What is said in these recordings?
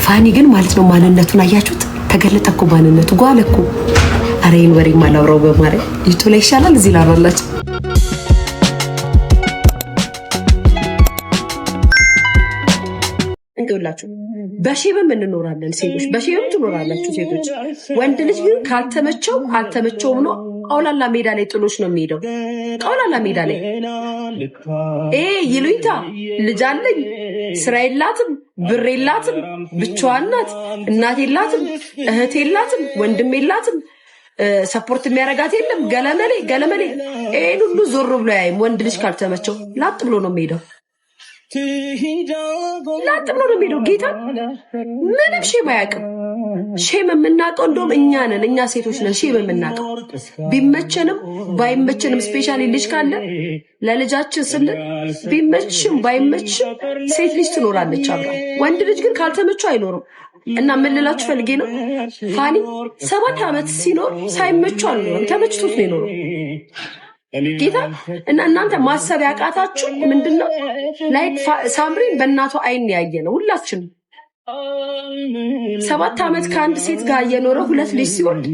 ፋኒ ግን ማለት ነው ማንነቱን አያችሁት? ተገለጠ እኮ ማንነቱ ጓለ እኮ። አረ ይሄን ወሬ ማላውራው በማርያም ይቱ ላይ ይሻላል እዚህ ላወራላችሁ። እንግላችሁ በሼብም እንኖራለን ሴቶች፣ በሼብም ትኖራላችሁ ሴቶች። ወንድ ልጅ ግን ካልተመቸው አልተመቸውም ነው አውላላ ሜዳ ላይ ጥሎሽ ነው የሚሄደው። አውላላ ሜዳ ላይ ይሉኝታ ልጅ አለኝ ስራ የላትም ብር የላትም ብቻዋን ናት እናት የላትም እህት የላትም ወንድም የላትም ሰፖርት የሚያረጋት የለም ገለመሌ ገለመሌ ይሄን ሁሉ ዞር ብሎ ያይም። ወንድ ልጅ ካልተመቸው ላጥ ብሎ ነው የሚሄደው። ላጥ ብሎ ነው የሚሄደው። ጌታ ምንም ሼም አያውቅም። ሼም የምናውቀው እንደውም እኛ ነን፣ እኛ ሴቶች ነን ሼም የምናውቀው። ቢመቸንም ባይመቸንም ስፔሻሊ ልጅ ካለ ለልጃችን ስንል ቢመችም ባይመችም ሴት ልጅ ትኖራለች አብራ። ወንድ ልጅ ግን ካልተመቸው አይኖርም። እና ምን ልላችሁ ፈልጌ ነው ፋኒ 7 ዓመት ሲኖር ሳይመቸው አልኖርም፣ ተመችቶት ነው የኖረው ጌታ። እና እናንተ ማሰብ ያቃታችሁ ምንድነው? ላይክ ሳምሪን በእናቷ አይን ያየ ነው ሁላችን። 7 ዓመት ከአንድ ሴት ጋር እየኖረ 2 ልጅ ሲወልድ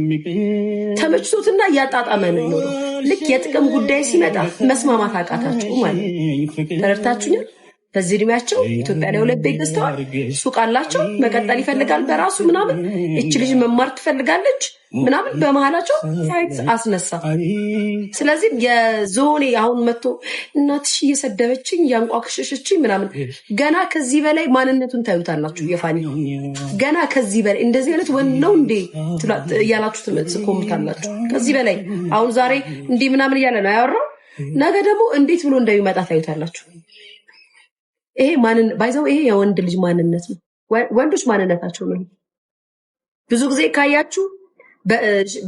ተመችቶትና እያጣጣመ ነው የኖረው። ልክ የጥቅም ጉዳይ ሲመጣ መስማማት አቃታችሁ ማለት ነው። ተረድታችሁኛል? በዚህ እድሜያቸው ኢትዮጵያ ላይ 2 ቤት ገዝተዋል፣ ሱቅ አላቸው፣ መቀጠል ይፈልጋል በራሱ ምናምን። እቺ ልጅ መማር ትፈልጋለች ምናምን፣ በመሃላቸው ፋይት አስነሳ። ስለዚህ የዞኔ አሁን መጥቶ እናትሽ እየሰደበችኝ ያንቋክሽሽችኝ ምናምን፣ ገና ከዚህ በላይ ማንነቱን ታዩታላችሁ። የፋኒ ገና ከዚህ በላይ እንደዚህ አይነት ወንድ ነው እንዴ እያላችሁ ትኮምታላችሁ። ከዚህ በላይ አሁን ዛሬ እንዲህ ምናምን እያለ ነው ያወራው፣ ነገ ደግሞ እንዴት ብሎ እንደሚመጣ ታዩታላችሁ። ይሄ ባይዘው ይሄ የወንድ ልጅ ማንነት ነው። ወንዶች ማንነታቸው ነው። ብዙ ጊዜ ካያችሁ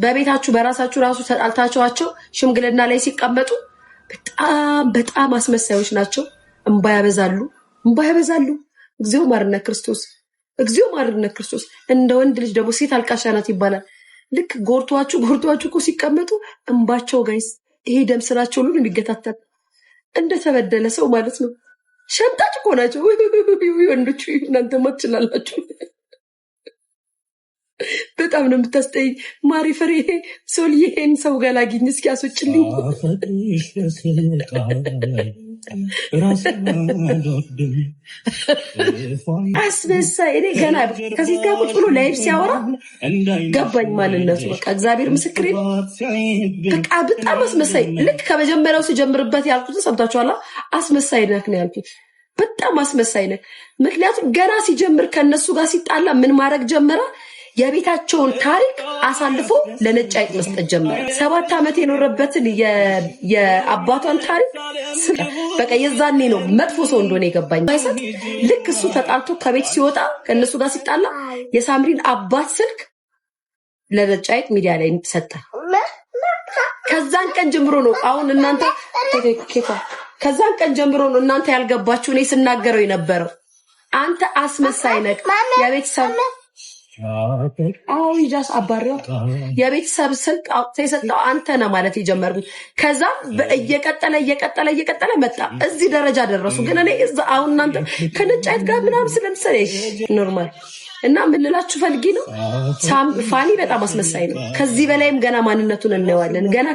በቤታችሁ በራሳችሁ ራሱ ተጣልታችኋቸው ሽምግልና ላይ ሲቀመጡ በጣም አስመሳዮች ናቸው። እንባ ያበዛሉ። እግዚኦ ማርነ ክርስቶስ፣ እግዚኦ ማርነ ክርስቶስ። እንደ ወንድ ልጅ ደግሞ ሴት አልቃሻ ናት ይባላል። ልክ ጎርቷችሁ እኮ ሲቀመጡ እንባቸው ጋይስ ይሄ ደም ስራቸው ሁሉ የሚገታተል እንደተበደለ ሰው ማለት ነው። ሸምጣጭ እኮ ናቸው ወንዶቹ። እናንተ ትችላላችሁ። በጣም ነው የምታስጠይ ማሪ ፈሪ ሶልዬን ሰው ጋር ላግኝ እስኪ አስወጭልኝ። አስመሳይ እኔ ገና ከዚህ ጋር ቁጭ ብሎ ላይፍ ሲያወራ ገባኝ ማንነቱ። በቃ እግዚአብሔር ምስክሬ በቃ በጣም አስመሳይ። ልክ ከመጀመሪያው ሲጀምርበት ያልኩትን ሰምታችኋላ። አስመሳይ ነህ ነው ያልኩት። በጣም አስመሳይ ነህ። ምክንያቱም ገና ሲጀምር ከነሱ ጋር ሲጣላ ምን ማድረግ ጀመረ? የቤታቸውን ታሪክ አሳልፎ ለነጭ አይጥ መስጠት ጀመረ። 7 ዓመት የኖረበትን የአባቷን ታሪክ በቃ የዛኔ ነው መጥፎ ሰው እንደሆነ የገባኝ። ልክ እሱ ተጣልቶ ከቤት ሲወጣ ከነሱ ጋር ሲጣላ የሳምሪን አባት ስልክ ለነጭ አይጥ ሚዲያ ላይ ሰጠ። ከዛን ቀን ጀምሮ ነው አሁን እናንተ ከዛን ቀን ጀምሮ ነው እናንተ ያልገባችሁ እኔ ስናገረው የነበረው። አንተ አስመሳይ ነህ። የቤተሰብ ይጃስ አባሪው የቤተሰብ ስልክ የሰጠው አንተ ነህ ማለት የጀመርኩት። ከዛ እየቀጠለ መጣ። እዚህ ደረጃ ደረሱ። ግን እኔ አሁን እናንተ ከነጭ አይጥ ጋር ምናምን ስለምሰለኝ ኖርማል። እና ምን ልላችሁ ፈልጌ ነው ፋኒ በጣም አስመሳይ ነው። ከዚህ በላይም ገና ማንነቱን እናየዋለን። ገና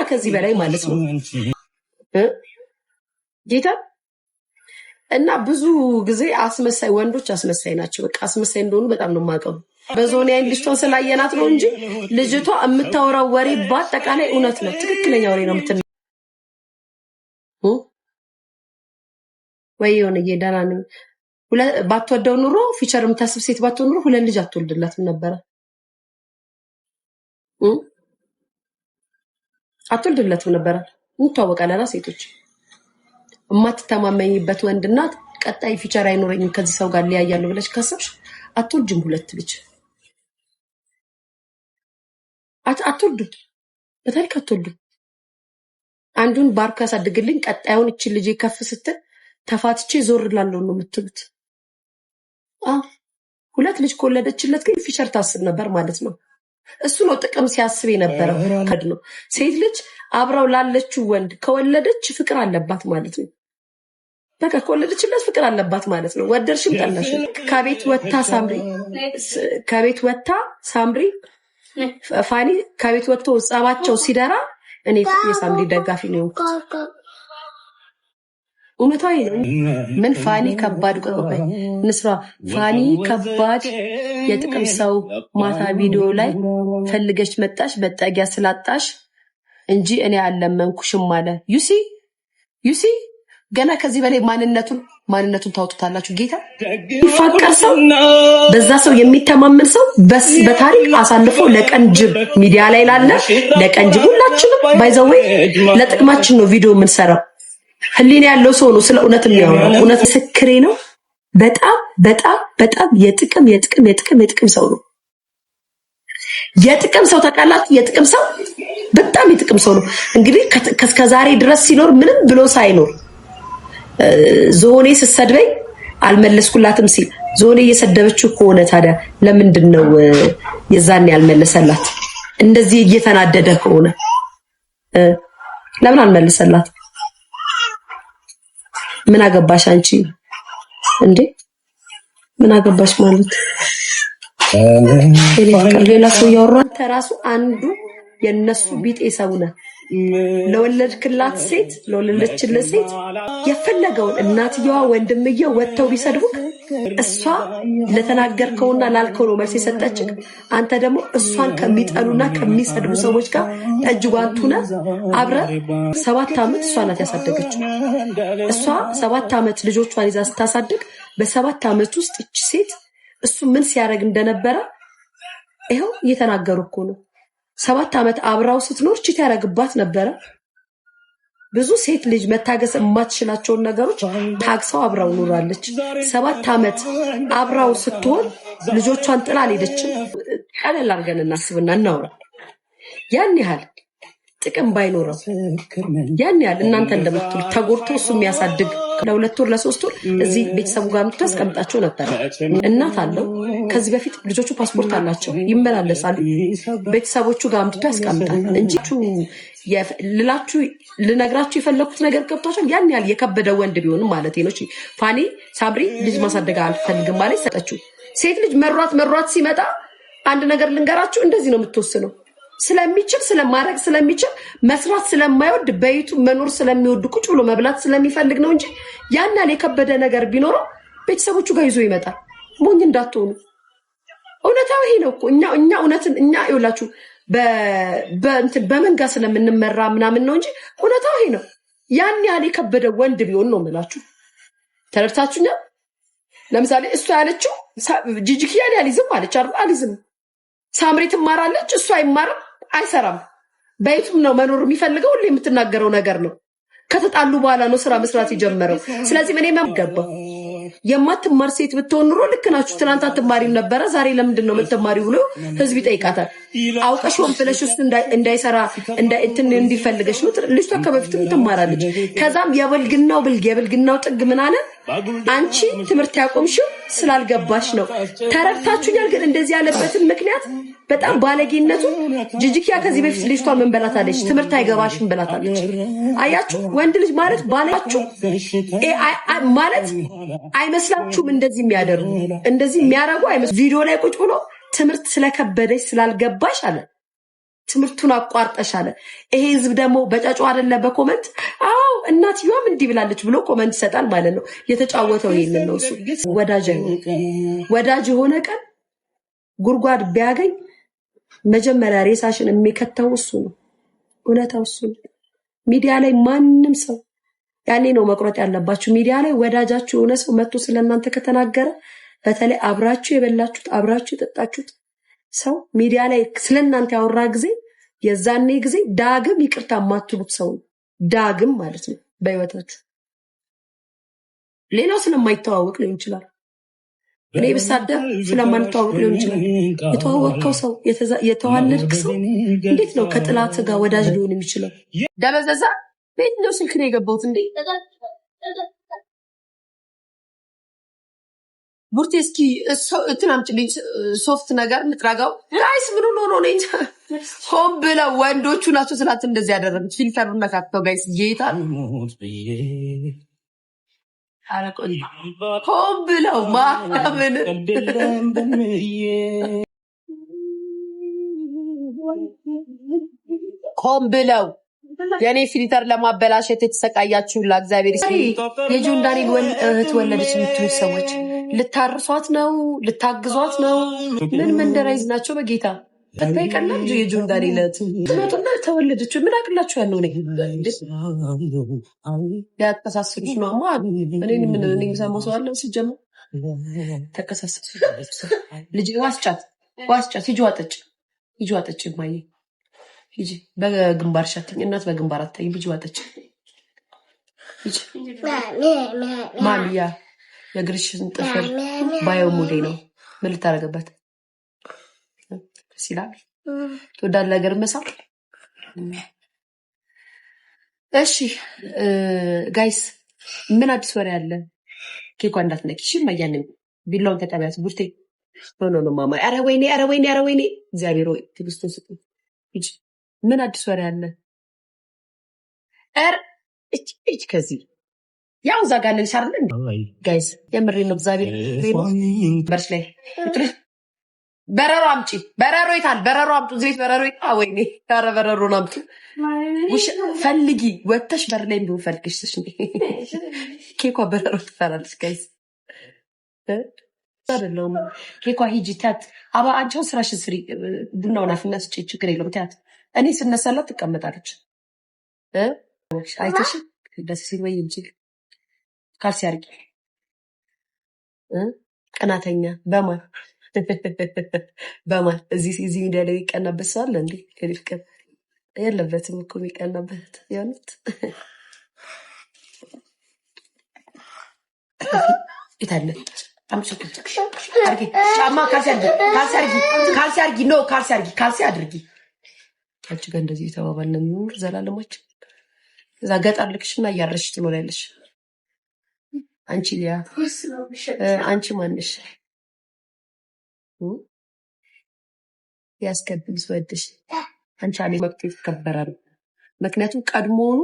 ከዚህ በላይ ማለት ነው ጌታ። እና ብዙ ጊዜ አስመሳይ ወንዶች አስመሳይ ናቸው። በቃ አስመሳይ እንደሆኑ በጣም ነው የማውቀው። በዞን ያን ልጅቷን ስላየናት ነው እንጂ ልጅቷ የምታወራው ወሬ በአጠቃላይ እውነት ነው፣ ትክክለኛ ወሬ ነው የምትናገረው። ወይ የሆነ የዳና ነው ባትወደው ኑሮ ፊቸር የምታስብ ሴት ባትወደው ኑሮ 2 ልጅ አትወልድላትም ነበረ። አትወልድላትም ነበረ። እንታወቃለና ሴቶች የማትተማመኝበት ወንድና ቀጣይ ፊቸር አይኖረኝም ከዚህ ሰው ጋር ሊያያለው ብለሽ ካሰብሽ አትወልጅም። 2 ልጅ አትወልዱም፣ በታሪክ አትወልዱም። አንዱን ባርኮ ያሳድግልኝ፣ ቀጣዩን እቺ ልጅ ከፍ ስትል ተፋትቼ ዞር ላለው ነው የምትሉት። 2 ልጅ ከወለደችለት ግን ፊቸር ታስብ ነበር ማለት ነው። እሱ ነው ጥቅም ሲያስብ የነበረው ነው። ሴት ልጅ አብራው ላለችው ወንድ ከወለደች ፍቅር አለባት ማለት ነው። በቃ ከወለደችለት ፍቅር አለባት ማለት ነው። ወደድሽም ጠላሽም ከቤት ወታ ሳምሪ ፋኒ ከቤት ወጥቶ ጸባቸው ሲደራ እኔ የሳምሪ ደጋፊ ነው። እውነታዊ ነው። ምን ፋኒ ከባድ ቆይ ንስራ ፋኒ ከባድ የጥቅም ሰው ማታ ቪዲዮ ላይ ፈልገሽ መጣሽ በጠጊያ ስላጣሽ እንጂ እኔ አለመንኩሽም አለ። ዩሲ ገና ከዚህ በላይ ማንነቱን ታውጡታላችሁ። ጌታ ይፋቀር ሰው በዛ ሰው የሚተማመን ሰው በታሪክ አሳልፎ ለቀንጅብ ሚዲያ ላይ ላለ ለቀንጅብ ሁላችንም ባይዘው ለጥቅማችን ነው ቪዲዮ የምንሰራው። ህሊና ያለው ሰው ነው ስለ እውነት የሚያወራው። እውነት ምስክሬ ነው። በጣም የጥቅም ሰው ነው። የጥቅም ሰው ታውቃላችሁ። የጥቅም ሰው በጣም የጥቅም ሰው ነው። እንግዲህ ከዛሬ ድረስ ሲኖር ምንም ብሎ ሳይኖር ዞኔ ስትሰድበኝ አልመለስኩላትም ሲል ዞኔ እየሰደበችው ከሆነ ታዲያ ለምንድን ነው የዛኔ ያልመለሰላት? እንደዚህ እየተናደደ ከሆነ ለምን አልመለሰላት? ምን አገባሽ አንቺ እንዴ? ምን አገባሽ ማለት ሌላ ሰው ያወራ ተራሱ አንዱ የነሱ ቢጤ ሰው ነው። ለወለድክላት ሴት ለወለደችለት ሴት የፈለገውን እናትየዋ ወንድምየው ወጥተው ቢሰድቡ እሷ ለተናገርከውና ላልከው ነው መልስ የሰጠችው። አንተ ደግሞ እሷን ከሚጠሉና ከሚሰድቡ ሰዎች ጋር እጅ ጓንቱና አብረ 7 ዓመት እሷ ናት ያሳደገችው። እሷ 7 ዓመት ልጆቿን ይዛ ስታሳድግ በ7 ዓመት ውስጥ እቺ ሴት እሱ ምን ሲያደርግ እንደነበረ ይሄው እየተናገሩ እኮ ነው። 7 ዓመት አብራው ስትኖር ቺት ያደርግባት ነበረ። ብዙ ሴት ልጅ መታገስ የማትችላቸውን ነገሮች ታግሰው አብራው ኖራለች። 7 ዓመት አብራው ስትሆን ልጆቿን ጥላ አልሄደችም። ቀለል አድርገን እናስብና እናውራ። ያን ያህል ጥቅም ባይኖረው ያን ያህል እናንተ እንደምትሉ ተጎርቶ እሱ የሚያሳድግ ለ2 ወር ለ3 ወር እዚህ ቤተሰቡ ጋር ምጥቶ አስቀምጣቸው ነበር። እናት አለው። ከዚህ በፊት ልጆቹ ፓስፖርት አላቸው፣ ይመላለሳሉ። ቤተሰቦቹ ጋር ምጥቶ ያስቀምጣል እንጂ ልነግራችሁ የፈለኩት ነገር ገብቷችኋል? ያን ያህል የከበደ ወንድ ቢሆንም ማለት ነው። ፋኒ ሳምሪ ልጅ ማሳደግ አልፈልግም ማለት ሰጠችው። ሴት ልጅ መሯት ሲመጣ አንድ ነገር ልንገራችሁ፣ እንደዚህ ነው የምትወስነው። ስለሚችል ስለማድረግ ስለሚችል መስራት ስለማይወድ በይቱ መኖር ስለሚወድ ቁጭ ብሎ መብላት ስለሚፈልግ ነው እንጂ ያን ያህል የከበደ ነገር ቢኖረው ቤተሰቦቹ ጋር ይዞ ይመጣል። ሞኝ እንዳትሆኑ። እውነታው ይሄ ነው እኮ። እኛ እውነትን ይኸውላችሁ በመንጋ ስለምንመራ ምናምን ነው እንጂ እውነታው ይሄ ነው። ያን ያህል የከበደ ወንድ ቢሆን ነው የምላችሁ። ተረድታችሁኛል? ለምሳሌ እሷ ያለችው ጂጂኪያን ያሊዝም አለች አይደል? አሊዝም ሳምሪ ትማራለች፣ እሷ አይማርም፣ አይሰራም። በየቱም ነው መኖር የሚፈልገው። ሁሉ የምትናገረው ነገር ነው። ከተጣሉ በኋላ ነው ስራ መስራት የጀመረው። ስለዚህ እኔ መገባ የማትማር ሴት ብትሆን ኑሮ ልክ ናችሁ። ትናንት አትማሪም ነበረ፣ ዛሬ ለምንድን ነው የምትማሪው ብሎ ህዝብ ይጠይቃታል። አውቀሽ ወንፍለሽ ውስጥ እንዳይሰራ እንዲፈልገሽ ነው። ልጅቷ ከበፊትም ትማራለች። ከዛም የብልግናው ጥግ ምን አለ? አንቺ ትምህርት ያቆምሽው ስላልገባሽ ነው። ተረድታችሁኛል? ግን እንደዚህ ያለበትን ምክንያት በጣም ባለጌነቱ ጂጂኪያ ከዚህ በፊት ልጅቷ ምን በላታለች? ትምህርት አይገባሽም በላታለች። አያችሁ፣ ወንድ ልጅ ማለት ባላችሁ ማለት አይመስላችሁም? እንደዚህ የሚያደርጉ አይመስሉ። ቪዲዮ ላይ ቁጭ ብሎ ትምህርት ስለከበደሽ ስላልገባሽ አለ ትምህርቱን አቋርጠሽ አለ። ይሄ ህዝብ ደግሞ በጫጩ አይደለ በኮመንት አዎ እናትየዋም እንዲህ ብላለች ብሎ ኮመንት ይሰጣል ማለት ነው። የተጫወተው ይሄንን ነው። እሱ ወዳጅ የሆነ ቀን ጉድጓድ ቢያገኝ መጀመሪያ ሬሳሽን የሚከተው እሱ ነው። እውነታው እሱ ነው። ሚዲያ ላይ ማንም ሰው ያኔ ነው መቁረጥ ያለባችሁ። ሚዲያ ላይ ወዳጃችሁ የሆነ ሰው መጥቶ ስለናንተ ከተናገረ፣ በተለይ አብራችሁ የበላችሁት አብራችሁ የጠጣችሁት ሰው ሚዲያ ላይ ስለናንተ ያወራ ጊዜ የዛኔ ጊዜ ዳግም ይቅርታ የማትሉት ሰው ዳግም ማለት ነው በህይወታችሁ። ሌላው ስለማይተዋወቅ ሊሆን ይችላል። እኔ ብሳደብ ስለማንተዋወቅ ሊሆን ይችላል። የተዋወቅከው ሰው የተዋለድክ ሰው እንዴት ነው ከጥላት ጋር ወዳጅ ሊሆን የሚችለው? ደበዘዛ ቤት ነው ስልክ ነው የገባሁት እንዴ? ቡርቴ እስኪ እንትን አምጪልኝ ሶፍት ነገር ምጥራጋው ጋይስ ምን ሆኖ ነው እንዴ? ሆም ብለው ወንዶቹ ናቸው ስላት እንደዚህ ያደረጉት ፊልተሩን ነካክተው ጋይስ ጌታ ሆን ብለው ማምን ሆን ብለው የኔ ፊልተር ለማበላሸት የተሰቃያችሁላ እግዚአብሔር የጆን ዳንኤል እህት ወለደች የምትሉ ሰዎች ልታርሷት ነው? ልታግዟት ነው? ምን መንደራይዝ ናቸው? በጌታ ይቀላል የጆን ዳንኤል እህት ትመጡና ተወለደች። ምን አቅላችሁ ያለው ነ ያተሳስሉች ነው ማ እኔ የሚሰማው ሰው አለ ሲጀመር ተከሳሰሱ ልጅ ዋስጫት ሂጂ ዋጠጭ ማየ ሂጂ በግንባር ሻትኝ እናት በግንባር አታይ ሂጂ ዋጠጭ ማሚያ የእግርሽን ጥፍር ባየው ሙዴ ነው። ምን ልታረገበት ሲላል ትወዳለህ ነገር መሳቅ። እሺ ጋይስ ምን አዲስ ወሬ አለ? ኬኳ እንዳትነኪ እሺ። ማያንም ቢላውን ተቀበያት ቡርቴ ኖ ማማ። ኧረ ወይኔ እግዚአብሔር ሆይ ትዕግስቱን ስጡኝ። ሂጂ ምን አዲስ ወሬ አለ? እች ከዚህ ያው እዛ ጋር ነን ሻርለ ጋይስ የምሬ ነው። እግዚአብሔር በርሽ ላይ በረሮ አምጪ። በረሮ ይታል? በረሮ አምጡ። ዘይት በረሮ ይታ። ወይኔ ኧረ በረሮን አምጡ። ፈልጊ ወተሽ በር ላይ እንደው ፈልግሽ ኬኳ በረሮ ትፈራለች ጋይስ አይደለም። ኬኳ ሂጂ ታት አባ አንቺው ስራሽን ስሪ። ቡናውን አፍና ስጪ ችግር የለውም ታት እኔ ስነሳላት ትቀመጣለች። አይተሽ ደስ ሲል ወይ እንጂ ካልሲ አርጊ ቀናተኛ በማን እዚህ ሚዲያ ላይ ይቀናበት ሰው አለ እንዴ? ከሪፍከ የለበትም እኮ የሚቀናበት የሆነት ይታለ ጫማ ካልሲ አድርጊ። አንቺ ጋር እንደዚህ የተባባልን ኑር ዘላለማችን። እዛ ገጠር ልክሽና እያረሽ ትኖሪያለሽ። አንቺ ሊያ አንቺ ማንሽ ያስከብም ስወድሽ አንቺ አለ መብት ይከበራል። ምክንያቱም ቀድሞውኑ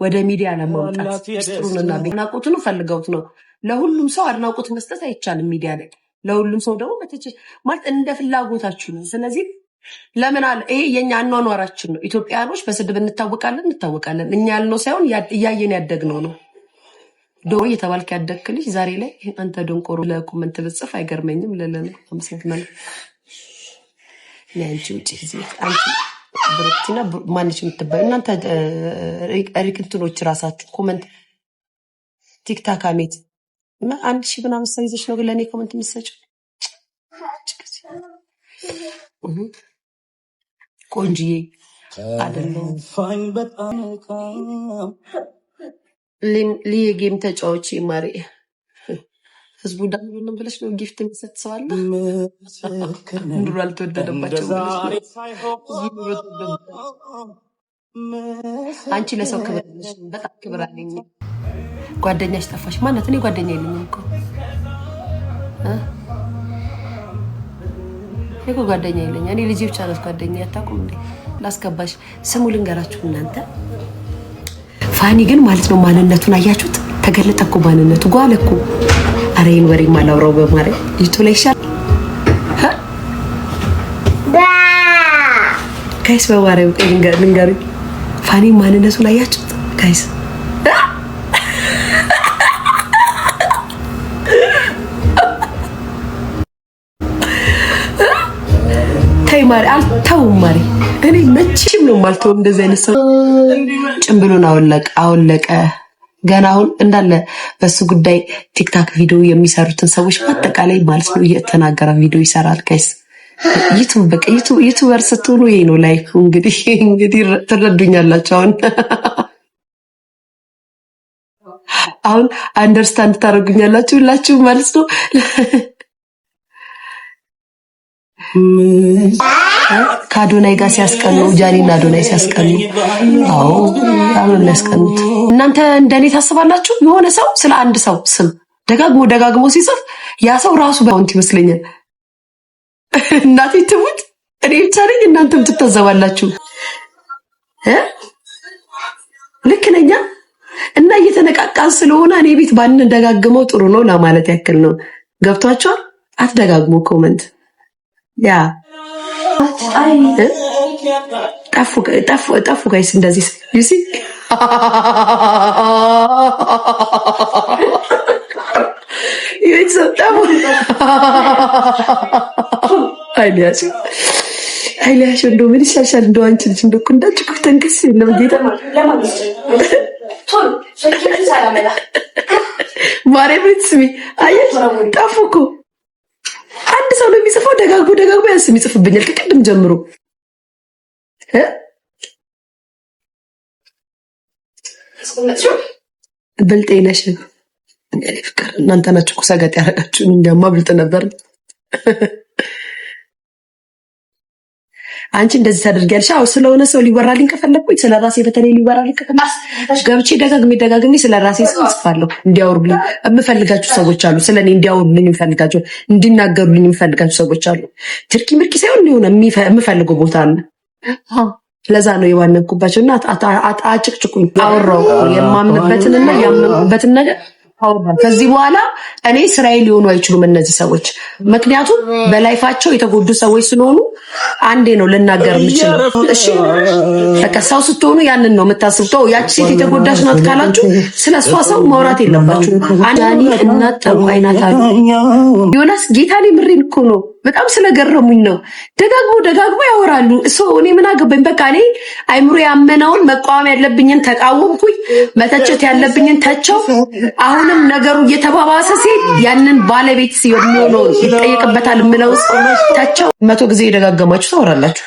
ወደ ሚዲያ ለማውጣት ጥሩንና አድናቆቱን ፈልገውት ነው። ለሁሉም ሰው አድናቆት መስጠት አይቻልም ሚዲያ ላይ። ለሁሉም ሰው ደግሞ ማለት እንደ ፍላጎታችሁ ነው። ስለዚህ ለምን አለ ይሄ የኛ አኗኗራችን ነው። ኢትዮጵያኖች በስድብ እንታወቃለን። እኛ ያልነው ሳይሆን እያየን ያደግነው ነው። ዶ እየተባልክ ያደግክልሽ ዛሬ ላይ አንተ ደንቆሮ ለኮመንት ብጽፍ አይገርመኝም። ለለነ አምስት ማለት ያንቺ ውጪ እዚህ አንቺ ብሩክቲና ማንሽ የምትባዩ እናንተ ሪክንትኖች ራሳችሁ ኮመንት ቲክታክ አሜት እና 1000 ምናምን ሰው ይዘሽ ነው ለኔ ኮመንት የምትሰጪው። ቆንጂዬ አይደለም ጌም ተጫዋች ማሪ ህዝቡ ዳምሩንም ብለሽ ነው ጊፍት የሚሰጥ ሰው አለ። ኑሮ አልተወደደባቸው አንቺ ለሰው ክብር ነሽ፣ በጣም ክብር አለኝ። ጓደኛሽ ጠፋሽ ማለት እኔ ጓደኛ የለኝም እኮ ጓደኛ የለኝ። እኔ ልጅ ብቻ ነው ጓደኛ። ያታቁም እንዴ ላስገባሽ። ስሙ ልንገራችሁ እናንተ። ፋኒ ግን ማለት ነው ማንነቱን አያችሁት? ተገለጠ እኮ ማንነቱ ጓለ እኮ። አረ ይሄን ወሬ ማላውራው በማርያም ይቱ ላይ ይሻል ጋይስ። በማርያም ልንገሩ ፋኒ ማንነቱን አያችሁት ጋይስ? ተይ ማሪ አልተውም ማሪ እኔ መቼም ነው ማልተው። እንደዚህ አይነት ሰው ጭምብሉን አወለቀ። ገና አሁን እንዳለ በሱ ጉዳይ ቲክታክ ቪዲዮ የሚሰሩትን ሰዎች በአጠቃላይ ማለት ነው እየተናገረ ቪዲዮ ይሰራል ጋይስ። ዩቱበር ስትሆኑ ይሄ ነው ላይፍ። እንግዲህ ትረዱኛላችሁ። አሁን አንደርስታንድ ታደርጉኛላችሁ ሁላችሁ ማለት ነው። ከአዶናይ ጋር ሲያስቀኑ ጃኒና አዶናይ ሲያስቀኑ፣ አዎ አሁን የሚያስቀኑት እናንተ እንደኔ ታስባላችሁ? የሆነ ሰው ስለ አንድ ሰው ስም ደጋግሞ ሲጽፍ ያ ሰው ራሱ ባውንት ይመስለኛል። እናቴ ትሙት እኔ ብቻ ነኝ? እናንተም ትታዘባላችሁ። ልክ ነኛ? እና እየተነቃቃን ስለሆነ እኔ ቤት ባንደጋግመው ጥሩ ነው ለማለት ያክል ነው። ገብቷቸዋል። አትደጋግሙ ኮመንት። ያ ጠፉ ጋይስ እንደዚህ ዩሲ አይሊያሽ እንደው ምን ይሻሻል? እንደው አንቺ ልጅ እንደው እንዳንቺ እኮ ተንከስ የለም ጌታ ማርያም ስሚ። አየሽ ጠፉ እኮ አንድ ሰው ነው የሚጽፈው። ደጋግሞ ያንስም ይጽፍብኛል ከቅድም ጀምሮ ብልጤ ነሽ እኔ ፍቅር። እናንተ ናችሁ እኮ ሰገጥ ያደረጋችሁኝ። እንደማ ብልጥ ነበር። አንቺ እንደዚህ ታደርጊያለሽ። አዎ ስለሆነ ሰው ሊወራልኝ ከፈለኩኝ ስለራሴ በተለይ ሊወራልኝ ከፈለኩ ገብቼ ደጋግሜ ስለራሴ ጽፋለሁ። እንዲያወሩልኝ የምፈልጋችሁ ሰዎች አሉ። ስለኔ እንዲያወሩልኝ የምፈልጋቸው እንዲናገሩልኝ የምፈልጋቸው ሰዎች አሉ። ትርኪ ምርኪ ሳይሆን ሊሆነ የምፈልገው ቦታ አለ። ለዛ ነው የዋነንኩባቸው እና አጭቅጭቁኝ። አወራሁ የማምንበትንና ያመንኩበትን ነገር ከዚህ በኋላ እኔ ስራዬ ሊሆኑ አይችሉም እነዚህ ሰዎች። ምክንያቱም በላይፋቸው የተጎዱ ሰዎች ስለሆኑ አንዴ ነው ልናገር የምችለው። እሺ በቃ ሰው ስትሆኑ ያንን ነው የምታስቡት። ያቺ ሴት የተጎዳች ናት ካላችሁ ስለሷ ሰው ማውራት የለባችሁ። አንዳኒ እናት ጠንቋይ ናት አሉ ዮናስ። ጌታኔ ምሬን እኮ ነው። በጣም ስለገረሙኝ ነው። ደጋግሞ ያወራሉ። እኔ ምን አገባኝ? በቃ እኔ አይምሮ ያመነውን መቃወም ያለብኝን ተቃወምኩኝ፣ መተቸት ያለብኝን ተቸው። አሁንም ነገሩ እየተባባሰ ሲል ያንን ባለቤት የሚሆነው ይጠየቅበታል የምለው ተቸው። 100 ጊዜ የደጋገማችሁ ታወራላችሁ።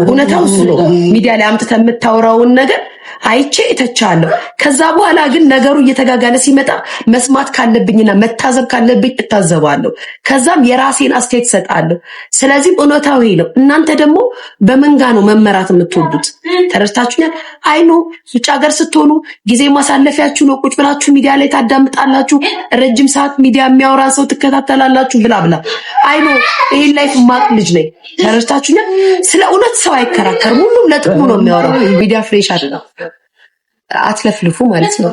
እውነታው እሱ ነው። ሚዲያ ላይ አምጥተህ የምታወራውን ነገር አይቼ እተቻለሁ። ከዛ በኋላ ግን ነገሩ እየተጋጋለ ሲመጣ መስማት ካለብኝና መታዘብ ካለብኝ እታዘባለሁ። ከዛም የራሴን አስተያየት ሰጣለሁ። ስለዚህ እውነታው ይሄ ነው። እናንተ ደግሞ በመንጋ ነው መመራት የምትወዱት። ተረድታችሁኛል? አይኖ ውጭ ሀገር ስትሆኑ ጊዜ ማሳለፊያችሁ ነው። ቁጭ ብላችሁ ሚዲያ ላይ ታዳምጣላችሁ። ረጅም ሰዓት ሚዲያ የሚያወራ ሰው ትከታተላላችሁ ብላ አይኖ ይሄን ላይፍ ማቅ ልጅ ነኝ። ተረድታችሁኛል? ስለ እውነት ሰው አይከራከርም። ሁሉም ለጥቅሙ ነው የሚያወራው። ሚዲያ ፍሬሽ አይደለም። አትለፍልፉ ማለት ነው።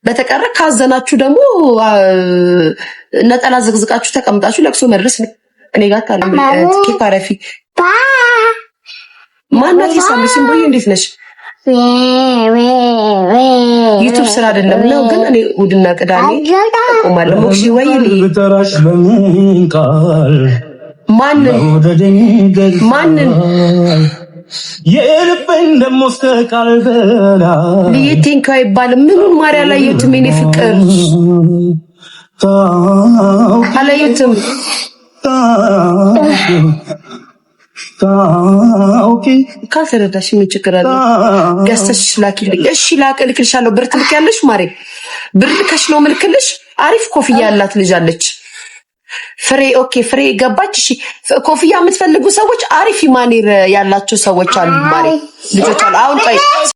በተቀረ ካዘናችሁ ደግሞ ነጠላ ዝግዝቃችሁ ተቀምጣችሁ ለቅሶ መድረስ ነው። እኔ ጋር ካለ ኬፓረፊ ማናት ይሳም ሲምቦይ እንዴት ነሽ? ዩቲዩብ ስራ አይደለም ነው ግን እኔ እሑድና ቅዳሜ ቆማለሁ። ሞክሺ ወይ ማንን የልቤን ደሞስተቃልበላ ሊቲንካ ይባል ምኑን ማርያ ላይ የትም የኔ ፍቅር አላየትም ካልተረዳሽ ምን ችግር አለ? ገዝተሽ ላኪልኝ። እሺ ላክልሻለሁ። ብር ትልኪያለሽ ማሬ? ብር ልከሽ ነው ምልክልሽ። አሪፍ ኮፍያ ያላት ልጅ አለች ፍሬ። ኦኬ ፍሬ ገባች። እሺ ኮፍያ የምትፈልጉ ሰዎች አሪፍ ማኔር ያላቸው ሰዎች አሉ ማሬ ልጆች አሉ። አሁን ቆይ